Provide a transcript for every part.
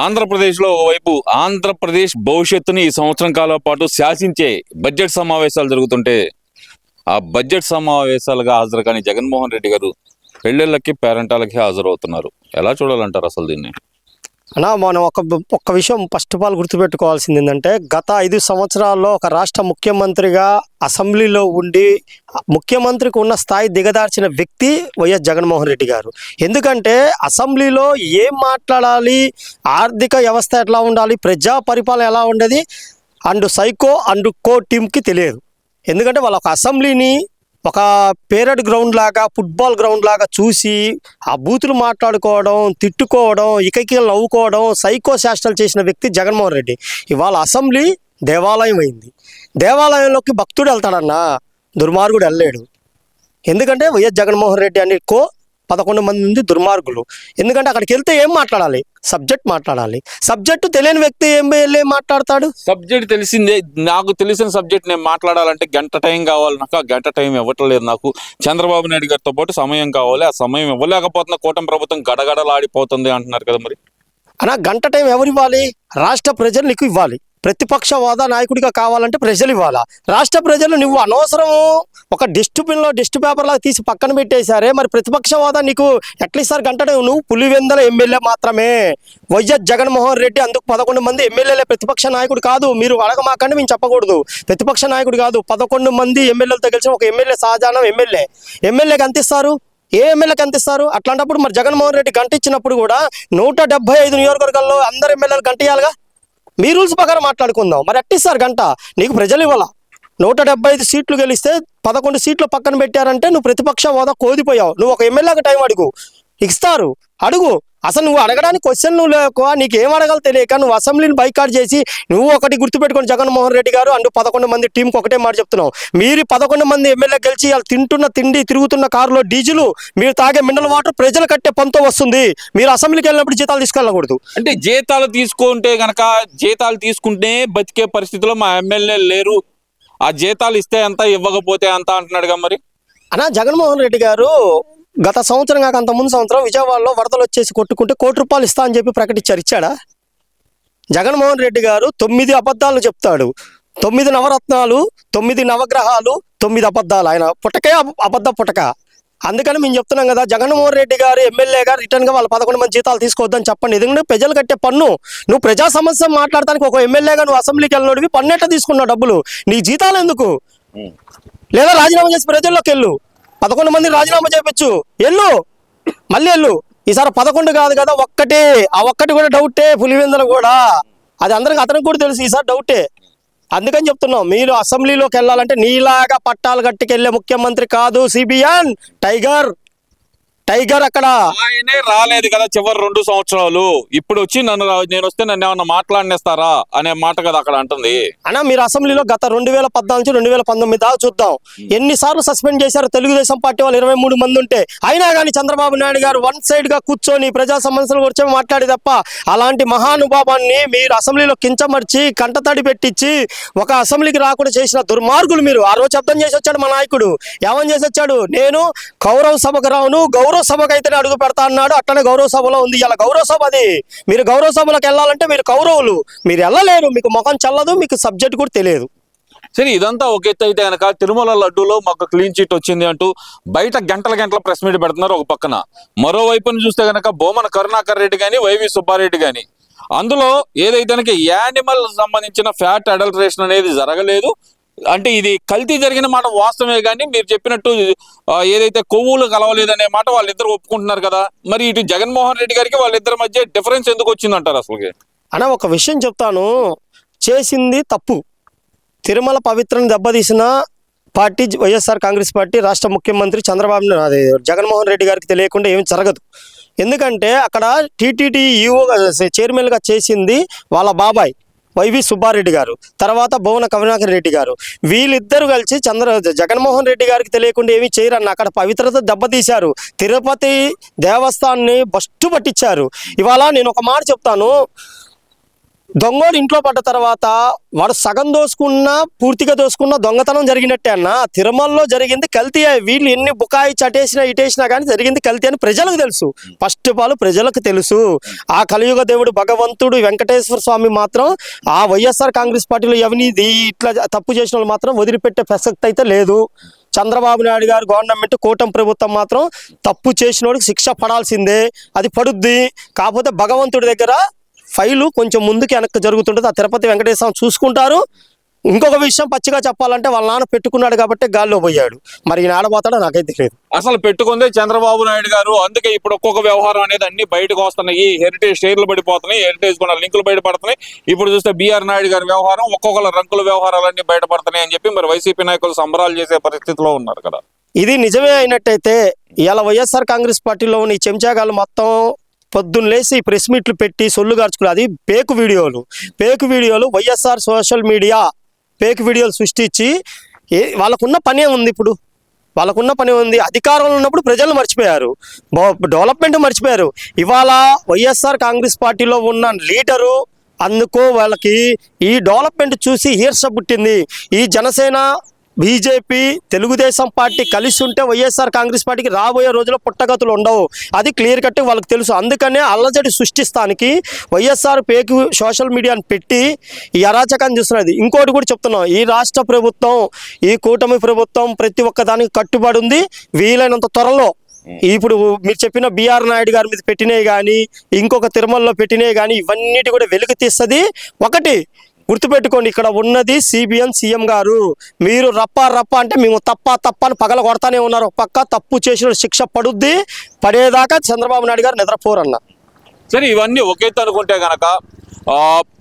ఆంధ్రప్రదేశ్లో ఓవైపు ఆంధ్రప్రదేశ్ భవిష్యత్తుని ఈ సంవత్సరం కాలం పాటు శాసించే బడ్జెట్ సమావేశాలు జరుగుతుంటే ఆ బడ్జెట్ సమావేశాలుగా హాజరు కాని జగన్మోహన్ రెడ్డి గారు పెళ్ళిళ్ళకి పేరెంటాలకి హాజరవుతున్నారు. ఎలా చూడాలంటారు అసలు దీన్ని? అన్నా మనం ఒక్క విషయం ఫస్ట్ ఆఫ్ ఆల్ గుర్తుపెట్టుకోవాల్సింది ఏంటంటే, గత 5 సంవత్సరాల్లో ఒక రాష్ట్ర ముఖ్యమంత్రిగా అసెంబ్లీలో ఉండి ముఖ్యమంత్రికి ఉన్న స్థాయి దిగదార్చిన వ్యక్తి వైఎస్ జగన్మోహన్ రెడ్డి గారు. ఎందుకంటే అసెంబ్లీలో ఏం మాట్లాడాలి, ఆర్థిక వ్యవస్థ ఎట్లా ఉండాలి, ప్రజా పరిపాలన ఎలా ఉండేది అండ్ సైకో అండ్ కో టీంకి తెలియదు. ఎందుకంటే వాళ్ళ ఒక అసెంబ్లీని ఒక పేరెడ్ గ్రౌండ్ లాగా, ఫుట్బాల్ గ్రౌండ్ లాగా చూసి ఆ బూతులు మాట్లాడుకోవడం, తిట్టుకోవడం, ఇకైకలు నవ్వుకోవడం, సైకో శాస్త్రాలు చేసిన వ్యక్తి జగన్మోహన్ రెడ్డి. ఇవాళ అసెంబ్లీ దేవాలయం అయింది. దేవాలయంలోకి భక్తుడు వెళ్తాడన్నా, దుర్మార్గుడు వెళ్ళలేడు. ఎందుకంటే వైఎస్ జగన్మోహన్ రెడ్డి అని 11 మంది ఉంది దుర్మార్గులు. ఎందుకంటే అక్కడికి వెళ్తే ఏం మాట్లాడాలి, సబ్జెక్ట్ మాట్లాడాలి. సబ్జెక్టు తెలియని వ్యక్తి ఏం మాట్లాడతాడు? సబ్జెక్ట్ తెలిసిందే, నాకు తెలిసిన సబ్జెక్ట్ నేను మాట్లాడాలంటే గంట టైం కావాలి. నాకు ఆ గంట టైం ఇవ్వట్లేదు. నాకు చంద్రబాబు నాయుడు గారితో పాటు సమయం కావాలి. ఆ సమయం ఇవ్వలేకపోతున్న కూటమి ప్రభుత్వం గడగడలాడిపోతుంది అంటున్నారు కదా. మరి అన్నా, గంట టైం ఎవరు ఇవ్వాలి? రాష్ట్ర ప్రజలు నీకు ఇవ్వాలి. ప్రతిపక్ష హోదా నాయకుడిగా కావాలంటే ప్రజలు ఇవ్వాలా? రాష్ట్ర ప్రజలు నువ్వు అనవసరం ఒక డస్ట్బిన్లో డస్ట్ పేపర్ లాగా తీసి పక్కన పెట్టేశారే, మరి ప్రతిపక్ష హోదా నీకు ఎట్లా ఇస్తారు? గంట టైం నువ్వు పులివెందల ఎమ్మెల్యే మాత్రమే వైఎస్ జగన్మోహన్ రెడ్డి. అందుకు 11 మంది ఎమ్మెల్యేలే, ప్రతిపక్ష నాయకుడు కాదు. మీరు అడగమాకండి, మేము చెప్పకూడదు. ప్రతిపక్ష నాయకుడు కాదు, 11 మంది ఎమ్మెల్యేలతో కలిసి ఒక ఎమ్మెల్యే షాజహాన్ ఎమ్మెల్యేకి ఎంత ఇస్తారు? ఏ ఎమ్మెల్యేకి ఎంత ఇస్తారు? అట్లాంటప్పుడు మరి జగన్మోహన్ రెడ్డి గంట ఇచ్చినప్పుడు కూడా 175 నియోజకవర్గాల్లో అందరు ఎమ్మెల్యేలు గంట ఇవ్వాలిగా. మీ రూల్స్ ప్రకారం మాట్లాడుకుందాం. మరి అట్టిస్తారు గంట? నీకు ప్రజలు ఇవ్వాల. 175 సీట్లు గెలిస్తే 11 సీట్లు పక్కన పెట్టారంటే నువ్వు ప్రతిపక్ష హోదా కోదిపోయావు. నువ్వు ఒక ఎమ్మెల్యేకి టైం అడుగు, ఇస్తారు. అడుగు. అసలు నువ్వు అడగడానికి క్వశ్చన్ నువ్వు లేక, నీకు ఏం అడగాలో తెలియక నువ్వు అసెంబ్లీని బైకాట్ చేసి, నువ్వు ఒకటి గుర్తుపెట్టుకోండి జగన్మోహన్ రెడ్డి గారు అంటూ 11 మంది టీంకి ఒకటే మాట చెప్తున్నావు. మీరు 11 మంది ఎమ్మెల్యే గెలిచి వాళ్ళు తింటున్న తిండి, తిరుగుతున్న కారులో డీజిల్, మీరు తాగే మినరల్ వాటర్ ప్రజలు కట్టే పంతో వస్తుంది. మీరు అసెంబ్లీకి వెళ్ళినప్పుడు జీతాలు తీసుకెళ్ళకూడదు. అంటే జీతాలు తీసుకుంటే గనక, జీతాలు తీసుకుంటే బతికే పరిస్థితిలో మా ఎమ్మెల్యే లేరు, ఆ జీతాలు ఇస్తే ఎంత, ఇవ్వకపోతే ఎంత అంటున్నాడుగా. మరి అన్నా, జగన్మోహన్ రెడ్డి గారు గత సంవత్సరం కాక అంత ముందు సంవత్సరం విజయవాడలో వరదలు వచ్చేసి కొట్టుకుంటే ₹1 ఇస్తా అని చెప్పి ప్రకటించారు. ఇచ్చాడా? జగన్మోహన్ రెడ్డి గారు 9 అబద్ధాలు చెప్తాడు. 9 నవరత్నాలు, 9 నవగ్రహాలు, 9 అబద్ధాలు. ఆయన పుట్టకే అబద్ధ పుట్టక. అందుకని మేము చెప్తున్నాం కదా, జగన్మోహన్ రెడ్డి గారు ఎమ్మెల్యేగా రిటర్న్గా వాళ్ళ 11 మంది జీతాలు తీసుకోవద్దని చెప్పండి. ఎందుకంటే ప్రజలు కట్టే పన్ను. నువ్వు ప్రజా సమస్య మాట్లాడటానికి ఒక ఎమ్మెల్యేగా నువ్వు అసెంబ్లీకి వెళ్ళినోడివి, పన్ను ఎట్లా తీసుకున్నావు డబ్బులు? నీ జీతాలు ఎందుకు? లేదా రాజీనామా చేసి ప్రజల్లోకి వెళ్ళు. 11 మంది రాజీనామా చేయించు, వెళ్ళు, మళ్ళీ వెళ్ళు. ఈసారి 11 కాదు కదా, ఒక్కటే. ఆ ఒక్కటి కూడా డౌటే. పులివెందులు కూడా అది అందరికి, అతనికి కూడా తెలుసు ఈసారి డౌటే. అందుకని చెప్తున్నాం, మీరు అసెంబ్లీలోకి వెళ్ళాలంటే నీలాగా పట్టాలు గట్టుకెళ్ళే ముఖ్యమంత్రి కాదు. సిబిఎన్ టైగర్ అక్కడ ఆయనే రాలేదు కదా చివరి 2 సంవత్సరాలు. ఇప్పుడు వచ్చి నేను వస్తే నన్ను ఏమన్నా మాట్లాడినేస్తారా అనే మాట కదా అక్కడ అంటుంది. అన్నా, మీరు అసెంబ్లీలో గత 2014 నుంచి 2019 దాకా చూద్దాం, ఎన్నిసార్లు సస్పెండ్ చేశారు తెలుగుదేశం పార్టీ వాళ్ళు 23 మంది ఉంటే. అయినా కానీ చంద్రబాబు నాయుడు గారు వన్ సైడ్ గా కూర్చొని ప్రజా సమస్యల గురించి మాట్లాడి తప్ప, అలాంటి మహానుభావాన్ని మీరు అసెంబ్లీలో కించమర్చి కంటతడి పెట్టించి ఒక అసెంబ్లీకి రాకుండా చేసిన దుర్మార్గులు మీరు. ఆ రోజు శబ్దం చేసి వచ్చాడు మా నాయకుడు. ఏమని చేసి వచ్చాడు? నేను గౌరవ సభకు రావును, గౌరవ సభకు అయితేనే అడుగు పెడతా అన్నాడు. అట్లనే గౌరవ సభలో ఉంది. ఇలా గౌరవ సభ అది. మీరు గౌరవ సభలకు వెళ్ళాలంటే మీరు కౌరవులు, మీరు వెళ్ళలేరు. మీకు ముఖం చల్లదు, మీకు సబ్జెక్ట్ కూడా తెలియదు. సరే, ఇదంతా ఒక ఎత్తు అయితే కనుక తిరుమల లడ్డూలో మాకు క్లీన్ చిట్ వచ్చింది అంటూ బయట గంటల ప్రెస్ మీట్ పెడుతున్నారు ఒక పక్కన. మరోవైపున చూస్తే కనుక బొమ్మన కరుణాకర్ రెడ్డి కానీ, వైవి సుబ్బారెడ్డి కానీ, అందులో ఏదైతే యానిమల్ సంబంధించిన ఫ్యాట్ అడల్టరేషన్ అనేది జరగలేదు, అంటే ఇది కల్తీ జరిగిన మాట వాస్తవమే, కానీ మీరు చెప్పినట్టు ఏదైతే కొవ్వులు కలవలేదనే మాట వాళ్ళిద్దరు ఒప్పుకుంటున్నారు కదా. మరి ఇటు జగన్మోహన్ రెడ్డి గారికి వాళ్ళిద్దరి మధ్య డిఫరెన్స్ ఎందుకు వచ్చిందంటారు అసలుకి? అన్న, ఒక విషయం చెప్తాను, చేసింది తప్పు. తిరుమల పవిత్రను దెబ్బతీసిన పార్టీ వైఎస్ఆర్ కాంగ్రెస్ పార్టీ. రాష్ట్ర ముఖ్యమంత్రి చంద్రబాబు జగన్మోహన్ రెడ్డి గారికి తెలియకుండా ఏమి జరగదు. ఎందుకంటే అక్కడ టీటీడీ ఈఓ చైర్మన్గా చేసింది వాళ్ళ బాబాయ్ వైవి సుబ్బారెడ్డి గారు, తర్వాత భువన కరుణాకర్ రెడ్డి గారు. వీళ్ళిద్దరు కలిసి జగన్మోహన్ రెడ్డి గారికి తెలియకుండా ఏమీ చేయరన్న అక్కడ పవిత్రత దెబ్బతీశారు. తిరుపతి దేవస్థానాన్ని బస్టు పట్టించారు. ఇవాళ నేను ఒక మాట చెప్తాను, దొంగోడు ఇంట్లో పడ్డ తర్వాత వాడు సగం దోసుకున్నా పూర్తిగా దోసుకున్నా దొంగతనం జరిగినట్టే అన్న. తిరుమలలో జరిగింది కల్తీ. వీళ్ళు ఎన్ని బుకాయి చటేసినా ఇటేసినా కానీ జరిగింది కల్తీ అని ప్రజలకు తెలుసు. ఫస్ట్ ఆఫ్ ఆల్ ప్రజలకు తెలుసు. ఆ కలియుగ దేవుడు భగవంతుడు వెంకటేశ్వర స్వామి మాత్రం ఆ వైఎస్ఆర్ కాంగ్రెస్ పార్టీలో ఎవరిని ఇట్లా తప్పు చేసిన వాళ్ళు మాత్రం వదిలిపెట్టే ప్రసక్తి అయితే లేదు. చంద్రబాబు నాయుడు గారు గవర్నమెంట్ కూటమి ప్రభుత్వం మాత్రం తప్పు చేసిన వాడికి శిక్ష పడాల్సిందే, అది పడుద్ది. కాకపోతే భగవంతుడి దగ్గర ఫైలు కొంచెం ముందుకు వెనక్కి జరుగుతుంటుంది. ఆ తిరుపతి వెంకటేశ్వర చూసుకుంటారు. ఇంకొక విషయం పచ్చిగా చెప్పాలంటే వాళ్ళ నాన్న పెట్టుకున్నాడు కాబట్టి గాల్లో పోయాడు. మరి ఈయన ఆడబోతాడో నాకైతే తెలియదు. అసలు పెట్టుకుందే చంద్రబాబు నాయుడు గారు. అందుకే ఇప్పుడు ఒక్కొక్క వ్యవహారం అనేది అన్ని బయటకు వస్తున్నాయి. హెరిటేజ్ షేర్లు పడిపోతున్నాయి, హెరిటేజ్ కూడా లింకులు బయటపడుతున్నాయి. ఇప్పుడు చూస్తే బిఆర్ నాయుడు గారి వ్యవహారం, ఒక్కొక్కల రంకుల వ్యవహారాలన్నీ బయటపడుతున్నాయి అని చెప్పి మరి వైసీపీ నాయకులు సంబరాలు చేసే పరిస్థితిలో ఉన్నారు కదా. ఇది నిజమే అయినట్టయితే ఇలా వైఎస్ఆర్ కాంగ్రెస్ పార్టీలో ఉన్న ఈ చెంచాగాలు మొత్తం పొద్దున్న లేసి ప్రెస్ మీట్లు పెట్టి సొల్లు గార్చుకున్నారు. అది పేక్ వీడియోలు వైఎస్ఆర్ సోషల్ మీడియా పేక్ వీడియోలు సృష్టించి వాళ్ళకున్న పనే ఉంది. ఇప్పుడు వాళ్ళకున్న పని ఉంది. అధికారంలో ఉన్నప్పుడు ప్రజలు మర్చిపోయారు, డెవలప్మెంట్ మర్చిపోయారు. ఇవాళ వైఎస్ఆర్ కాంగ్రెస్ పార్టీలో ఉన్న లీడరు అందుకో వాళ్ళకి ఈ డెవలప్మెంట్ చూసి ఈర్ష పుట్టింది. ఈ జనసేన బీజేపీ తెలుగుదేశం పార్టీ కలిసి ఉంటే వైఎస్ఆర్ కాంగ్రెస్ పార్టీకి రాబోయే రోజుల్లో పుట్టగతులు ఉండవు. అది క్లియర్ కట్ వాళ్ళకి తెలుసు. అందుకనే అల్లజడి సృష్టిస్తానికి వైఎస్ఆర్ పేకు సోషల్ మీడియాని పెట్టి ఈ అరాచకాన్ని చూస్తున్నది. ఇంకోటి కూడా చెప్తున్నాం, ఈ రాష్ట్ర ప్రభుత్వం, ఈ కూటమి ప్రభుత్వం ప్రతి ఒక్క దానికి కట్టుబడి ఉంది. వీలైనంత త్వరలో ఇప్పుడు మీరు చెప్పిన బిఆర్ నాయుడు గారి మీద పెట్టినవి కానీ, ఇంకొక తిరుమలలో పెట్టినవి కానీ ఇవన్నిటి కూడా వెలుగు తీస్తుంది. ఒకటి గుర్తుపెట్టుకోండి, ఇక్కడ ఉన్నది సిబిఎన్ సీఎం గారు. మీరు రప్ప అంటే మేము తప్ప అని పగల కొడతానే ఉన్నారు. పక్క తప్పు చేసిన శిక్ష పడుద్ది. పడేదాకా చంద్రబాబు నాయుడు గారు నిద్రపోరన్న. సరే, ఇవన్నీ ఒకేత అనుకుంటే గనక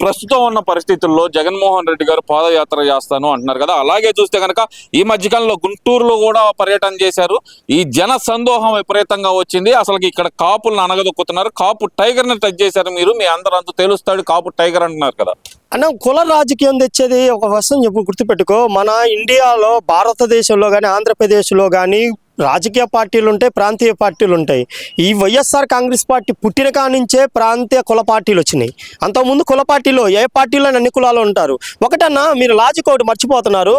ప్రస్తుతం ఉన్న పరిస్థితుల్లో జగన్మోహన్ రెడ్డి గారు పాదయాత్ర చేస్తాను అంటున్నారు కదా. అలాగే చూస్తే కనుక ఈ మధ్యకాలంలో గుంటూరులో కూడా పర్యటన చేశారు. ఈ జన సందోహం విపరీతంగా వచ్చింది. అసలు ఇక్కడ కాపులను అనగదొక్కుతున్నారు. కాపు టైగర్ ని టచ్ చేశారు మీరు. మీ అందరూ అంత తెలుస్తాడు కాపు టైగర్ అంటున్నారు కదా. అన్న, కుల రాజకీయం తెచ్చేది ఒక వర్షం చెప్పు, గుర్తుపెట్టుకో. మన ఇండియాలో, భారతదేశంలో కానీ ఆంధ్రప్రదేశ్లో కానీ రాజకీయ పార్టీలు ఉంటాయి, ప్రాంతీయ పార్టీలు ఉంటాయి. ఈ వైఎస్ఆర్ కాంగ్రెస్ పార్టీ పుట్టిన కానించే ప్రాంతీయ కుల పార్టీలు వచ్చినాయి. అంతకుముందు కుల పార్టీలో ఏ పార్టీలో అన్ని కులాలు ఉంటారు. ఒకటన్నా మీరు లాజిక్ ఒకటి మర్చిపోతున్నారు.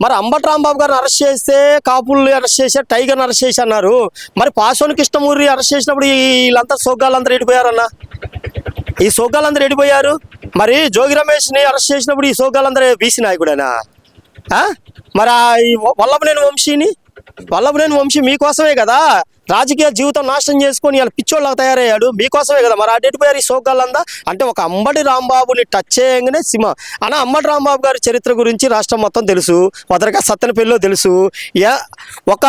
మరి అంబటి రాంబాబు గారిని అరెస్ట్ చేస్తే కాపుల్ని అరెస్ట్ చేశారు, టైగర్ని అరెస్ట్ చేసి అన్నారు. మరి పాసోని కృష్ణమూర్తి అరెస్ట్ చేసినప్పుడు వీళ్ళంతా సోగ్గాలందరూ ఎడిపోయారన్నా. ఈ సోగ్గాలందరూ ఎడిపోయారు. మరి జోగి రమేష్ని అరెస్ట్ చేసినప్పుడు ఈ సోగ్గాలందరూ బీసీ నాయకుడేనా? మరి ఈ వల్లభనేని వంశీ మీకోసమే కదా రాజకీయ జీవితం నాశనం చేసుకొని ఇలా పిచ్చోళ్ళకి తయారయ్యాడు. మీకోసమే కదా. మరి అడ్డెడిపోయారు ఈ సోగ్గాలందా. అంటే ఒక అంబటి రాంబాబుని టచ్ చేయగానే సినిమా అన్న. అంబటి రాంబాబు గారి చరిత్ర గురించి రాష్ట్రం మొత్తం తెలుసు. వదరగా సత్తెనపల్లిలో తెలుసు. ఒక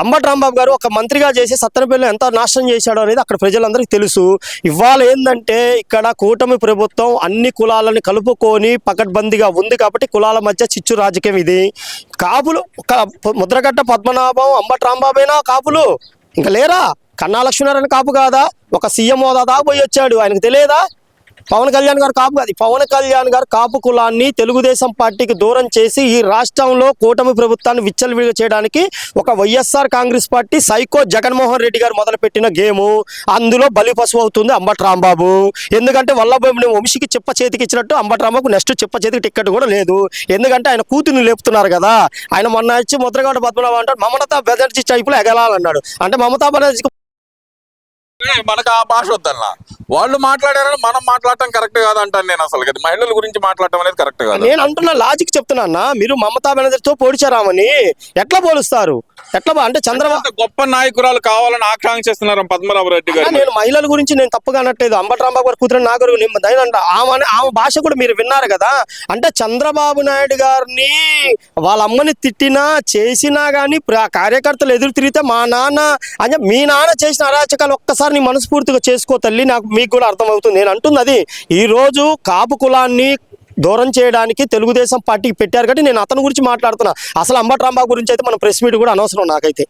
అంబటి రాంబాబు గారు ఒక మంత్రిగా చేసి సత్తెనపల్లిలో ఎంత నాశనం చేశాడో అనేది అక్కడ ప్రజలందరికీ తెలుసు. ఇవాళ ఏంటంటే ఇక్కడ కూటమి ప్రభుత్వం అన్ని కులాలని కలుపుకొని పకడ్బందీగా ఉంది కాబట్టి కులాల మధ్య చిచ్చు రాజకీయం ఇది. కాపులు ముద్రగడ్డ పద్మనాభం, అంబటి రాంబాబేనా కాపులు? ఇంకా లేరా? కన్నా లక్ష్మీనారాయణ కాపు కాదా? ఒక సీఎం హోదా దాకా పోయి వచ్చాడు. ఆయనకు తెలియదా? పవన్ కళ్యాణ్ గారు కాపు కాదు. పవన్ కళ్యాణ్ గారు కాపు కులాన్ని తెలుగుదేశం పార్టీకి దూరం చేసి ఈ రాష్ట్రంలో కూటమి ప్రభుత్వాన్ని విచ్చలవిడిగా చేయడానికి ఒక YSR Congress party psycho Jaganmohan Reddy గారు మొదలుపెట్టిన గేము. అందులో బలి పశువు అవుతుంది అంబటి రాంబాబు. ఎందుకంటే వల్లభనేని వంశీకి చెప్ప చేతికి ఇచ్చినట్టు అంబటి రాంబాబు నెక్స్ట్ చెప్ప చేతికి టికెట్ కూడా లేదు. ఎందుకంటే ఆయన కూతుర్ని లేపుతున్నారు కదా. ఆయన మొన్న వచ్చి ముద్రగడ్డ పద్మనాభం అంటాడు మమతా బెనర్జీ టైపులో ఎగలాలన్నాడు. అంటే మమతా బెనర్జీ మనకు ఆ భాష వద్దన్న. వాళ్ళు మాట్లాడారని మనం మాట్లాడటం కరెక్ట్ కాదంటాను నేను. అసలు మహిళల గురించి మాట్లాడటం అనేది కరెక్ట్ కాదు. నేను అంటున్నా లాజిక్ చెప్తున్నా. మీరు మమతా బెనర్జీతో పోడిచారామని ఎట్లా పోలుస్తారు? ఎట్లా అంటే చంద్రబాబు గొప్ప నాయకురాలు కావాలని ఆకాంక్షిస్తున్నారు పద్మనాభ రెడ్డి గారు. నేను మహిళల గురించి నేను తప్పుగా అనట్లేదు. అంబటి రాంబాబు గారు కూతురు నాగరు ఆమె భాష కూడా మీరు విన్నారు కదా. అంటే చంద్రబాబు నాయుడు గారిని వాళ్ళ అమ్మని తిట్టినా చేసినా కానీ కార్యకర్తలు ఎదురు తిరిగితే మా నాన్న అంటే మీ నాన్న చేసిన అరాచకాలు ఒక్కసారి నీ మనస్ఫూర్తిగా చేసుకో తల్లి. నాకు మీకు కూడా అర్థమవుతుంది. నేను అంటుంది అది. ఈరోజు కాపు కులాన్ని దూరం చేయడానికి తెలుగుదేశం పార్టీకి పెట్టారు కాబట్టి నేను అతని గురించి మాట్లాడుతున్నా. అసలు అంబటి రాంబాబు గురించి అయితే మనం ప్రెస్ మీట్ కూడా అనవసరం నాకైతే.